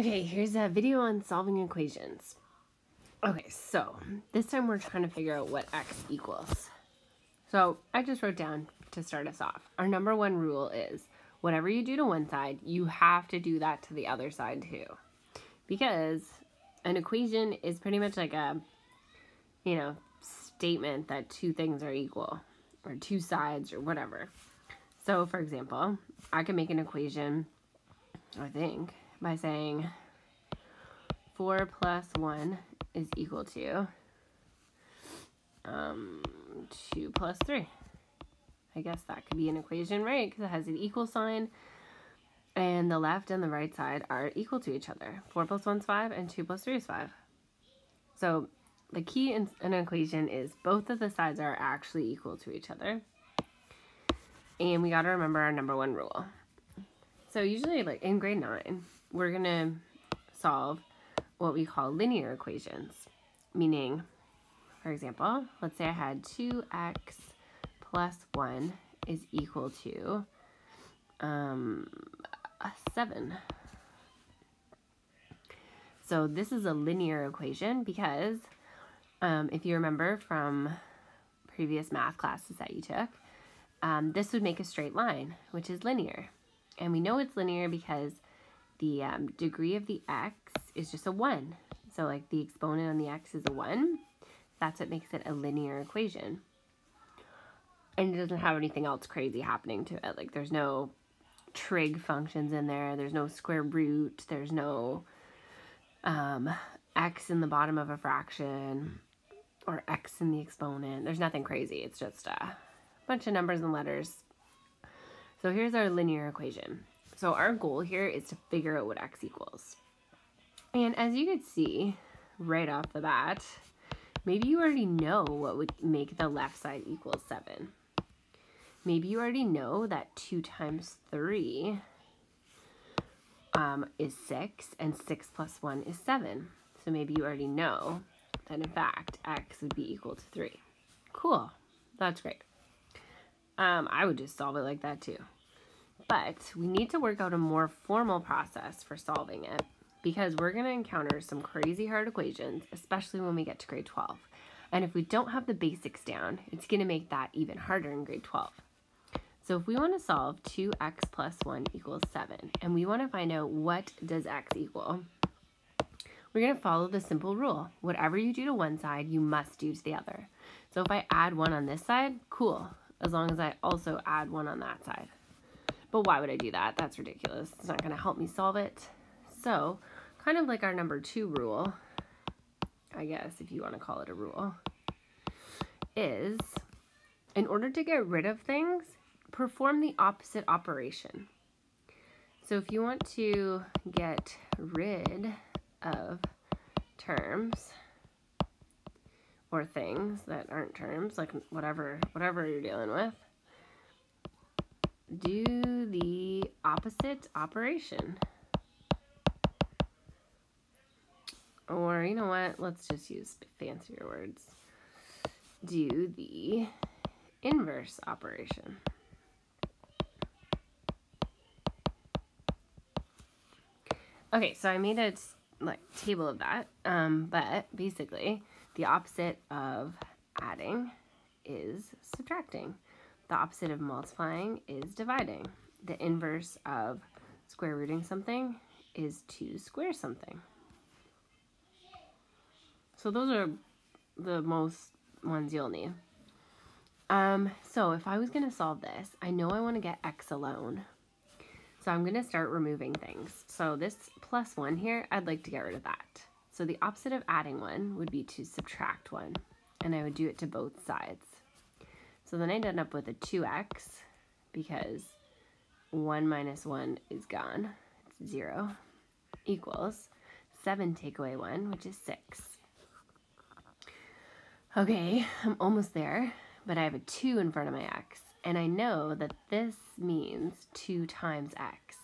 Okay, here's a video on solving equations. Okay, so this time we're trying to figure out what x equals. So I just wrote down to start us off. Our number one rule is whatever you do to one side, you have to do that to the other side too. Because an equation is pretty much like a, statement that two things are equal or two sides or whatever. So for example, I can make an equation, I think, by saying 4 plus 1 is equal to 2 plus 3. I guess that could be an equation, right? Because it has an equal sign and the left and the right side are equal to each other. 4 plus 1 is 5 and 2 plus 3 is 5. So the key in an equation is both of the sides are actually equal to each other. And we got to remember our number one rule. So usually, like in grade 9, we're going to solve what we call linear equations. Meaning, for example, let's say I had 2x plus 1 is equal to 7. So this is a linear equation because if you remember from previous math classes that you took, this would make a straight line, which is linear. And we know it's linear because the degree of the x is just a 1. So like the exponent on the x is a 1. That's what makes it a linear equation. And it doesn't have anything else crazy happening to it. Like there's no trig functions in there. There's no square root. There's no x in the bottom of a fraction or x in the exponent. There's nothing crazy. It's just a bunch of numbers and letters. So here's our linear equation. So our goal here is to figure out what x equals. And as you can see right off the bat, maybe you already know what would make the left side equal 7. Maybe you already know that 2 times 3 is 6, and 6 plus 1 is 7. So maybe you already know that in fact x would be equal to 3. Cool, that's great. I would just solve it like that too. But we need to work out a more formal process for solving it because we're going to encounter some crazy hard equations, especially when we get to grade 12. And if we don't have the basics down, it's going to make that even harder in grade 12. So if we want to solve 2x plus 1 equals 7, and we want to find out what does x equal, we're going to follow the simple rule. Whatever you do to one side, you must do to the other. So if I add 1 on this side, cool, as long as I also add 1 on that side. But why would I do that? That's ridiculous. It's not going to help me solve it. So kind of like our number 2 rule, I guess if you want to call it a rule, is in order to get rid of things, perform the opposite operation. So if you want to get rid of terms or things that aren't terms, like whatever you're dealing with, do the opposite operation. Or you know what, let's just use fancier words. Do the inverse operation. Okay, so I made a table of that, but basically the opposite of adding is subtracting. The opposite of multiplying is dividing. The inverse of square rooting something is to square something. So those are the most ones you'll need. So if I was going to solve this, I know I want to get x alone. So I'm going to start removing things. So this plus 1 here, I'd like to get rid of that. So the opposite of adding 1 would be to subtract 1. And I would do it to both sides. So then I'd end up with a 2x because 1 minus 1 is gone. It's 0 equals 7 take away 1, which is 6. Okay, I'm almost there, but I have a 2 in front of my x. And I know that this means 2 times x.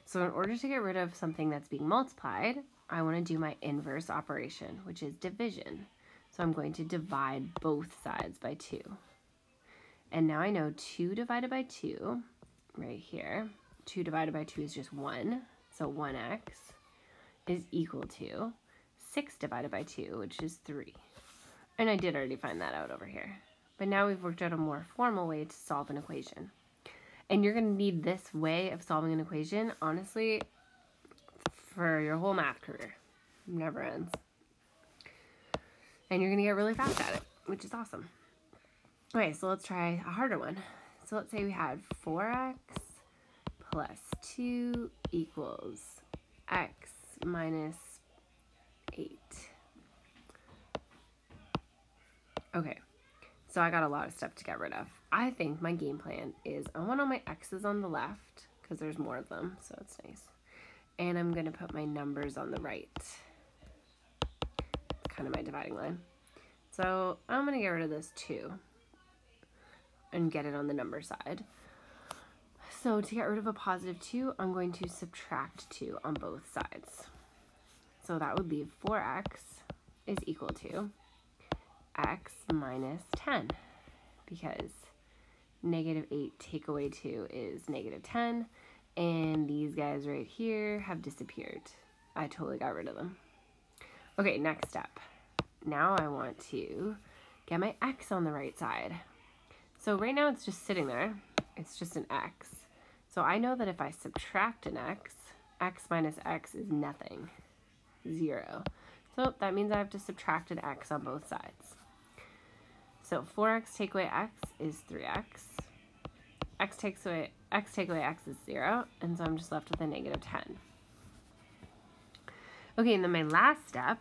So in order to get rid of something that's being multiplied, I want to do my inverse operation, which is division. So I'm going to divide both sides by 2. And now I know 2 divided by 2, right here. 2 divided by 2 is just 1, so 1x. is equal to 6 divided by 2, which is 3. And I did already find that out over here. But now we've worked out a more formal way to solve an equation. And you're going to need this way of solving an equation, honestly, for your whole math career. It never ends. And you're going to get really fast at it, which is awesome. Okay, so let's try a harder one. So let's say we had 4x plus 2 equals x minus 8. Okay, so I got a lot of stuff to get rid of. I think my game plan is I want all my x's on the left because there's more of them, so it's nice. And I'm going to put my numbers on the right. Kind of my dividing line. So I'm going to get rid of this 2 and get it on the number side. So to get rid of a positive 2, I'm going to subtract 2 on both sides. So that would leave 4x is equal to x minus 10, because negative 8 take away 2 is negative 10, and these guys right here have disappeared. I totally got rid of them. Okay, next step. Now I want to get my x on the right side. So right now it's just sitting there. It's just an x. So I know that if I subtract an x, x minus x is nothing, 0. So that means I have to subtract an x on both sides. So 4x take away x is 3x. X take away x is 0, and so I'm just left with a negative 10. Okay, and then my last step,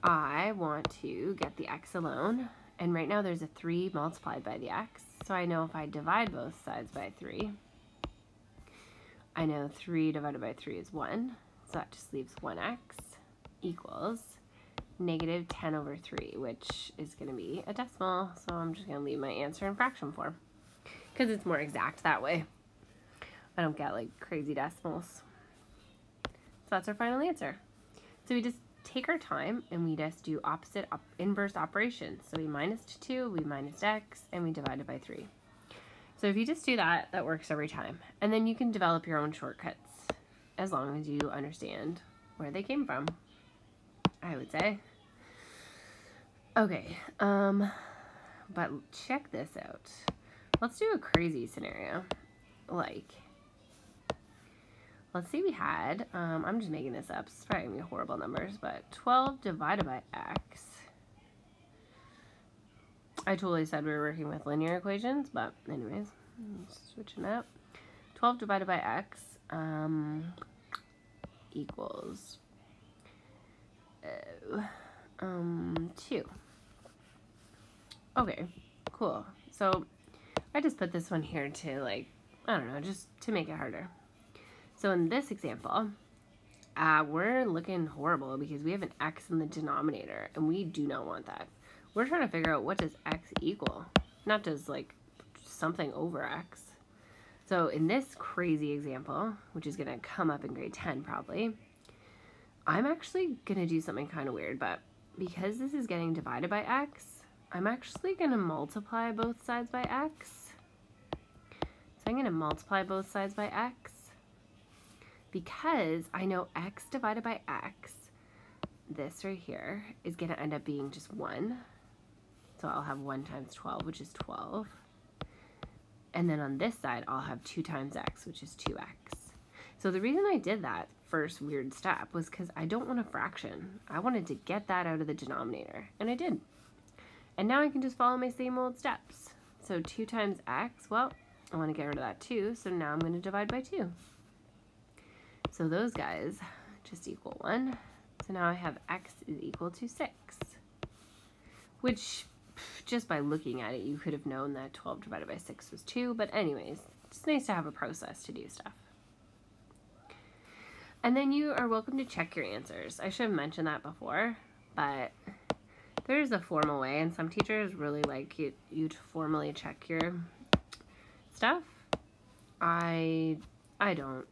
I want to get the x alone, and right now there's a 3 multiplied by the x, so I know if I divide both sides by 3, I know 3 divided by 3 is 1, so that just leaves 1x equals negative 10 over 3, which is going to be a decimal, so I'm just going to leave my answer in fraction form, because it's more exact that way. I don't get like crazy decimals. So that's our final answer. So we just take our time and we just do inverse operations. So we minus 2, we minus x, and we divide it by 3. So if you just do that, that works every time. And then you can develop your own shortcuts as long as you understand where they came from, I would say. Okay, but check this out. Let's do a crazy scenario. Like, let's say we had, I'm just making this up, it's probably gonna be horrible numbers, but 12 divided by x. I totally said we were working with linear equations, but anyways, switching it up. 12 divided by x equals 2. Okay, cool. So I just put this one here to, like, I don't know, just to make it harder. So in this example, we're looking horrible because we have an x in the denominator, and we do not want that. We're trying to figure out what does x equal, not just like something over x. So in this crazy example, which is going to come up in grade 10 probably, I'm actually going to do something kind of weird, but because this is getting divided by x, I'm actually going to multiply both sides by x. So I'm going to multiply both sides by x because I know x divided by x, this right here, is going to end up being just 1. So I'll have 1 times 12, which is 12. And then on this side, I'll have 2 times x, which is 2x. So the reason I did that first weird step was because I don't want a fraction. I wanted to get that out of the denominator, and I did. And now I can just follow my same old steps. So 2 times x, well, I want to get rid of that 2, so now I'm going to divide by 2. So those guys just equal 1. So now I have x is equal to 6, which just by looking at it, you could have known that 12 divided by 6 was 2, but anyways, it's nice to have a process to do stuff. And then you are welcome to check your answers. I should have mentioned that before, but there's a formal way, and some teachers really like you to formally check your stuff. I don't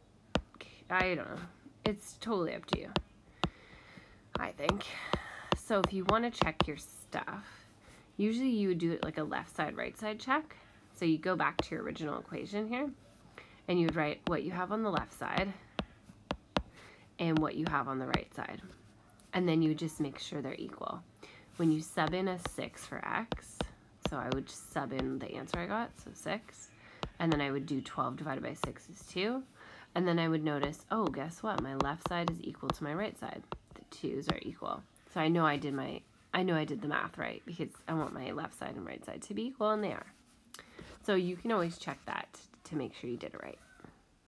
know. It's totally up to you, I think. So if you want to check your stuff, usually you would do it like a left side, right side check. So you go back to your original equation here, and you would write what you have on the left side, and what you have on the right side. And then you would just make sure they're equal. When you sub in a 6 for x, so I would just sub in the answer I got, so 6. And then I would do 12 divided by 6 is 2. And then I would notice, oh, guess what? My left side is equal to my right side. The 2's are equal. So I know I did the math right because I want my left side and right side to be equal, and they are. So you can always check that to make sure you did it right.